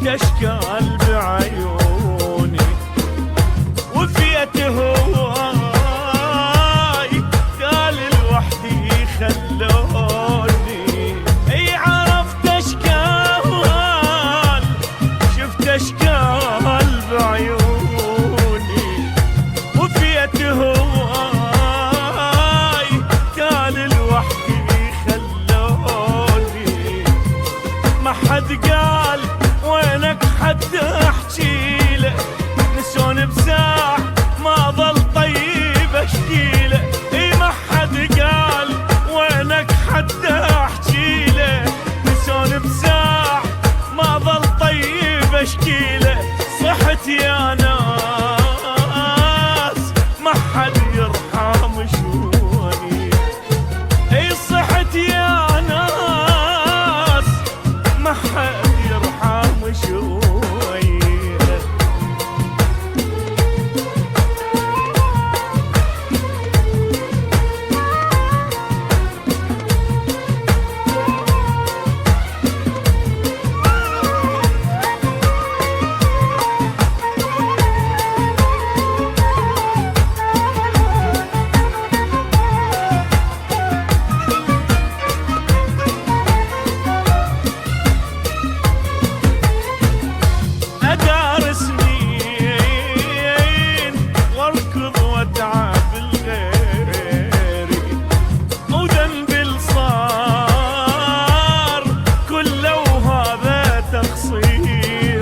اشكال بعيوني وفيت هواي قال لوحدي خلوني. اي عرفت اشكال شفت اشكال بعيوني وفيت هواي قال لوحدي خلوني. ما حد قال وينك حد احكي له نسون بساع ما ظل طيب اشكي له. اي ما حد قال وينك حد احكي له نسون بساع ما ظل طيب اشكي له. صحت يا ناس ما حد يرحم شوني. اي صحت يا ناس ما حد يرحم شوني. أدار سنين واركض واتعب الغيري وذنبي صار كله وهذا تقصيري.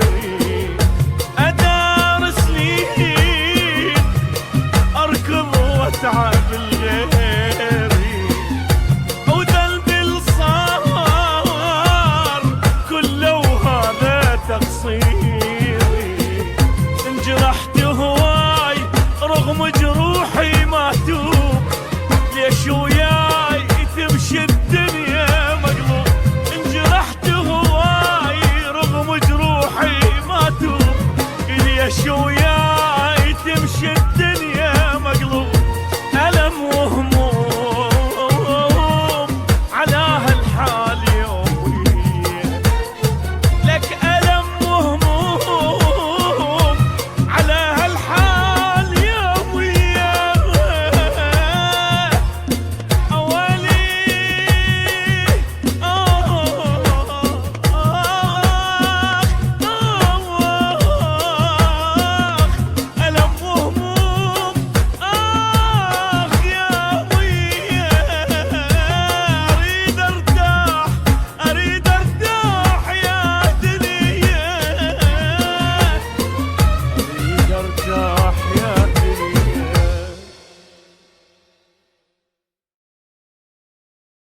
أدار سنين أركض واتعب الغيري وذنبي صار كله وهذا تقصيري.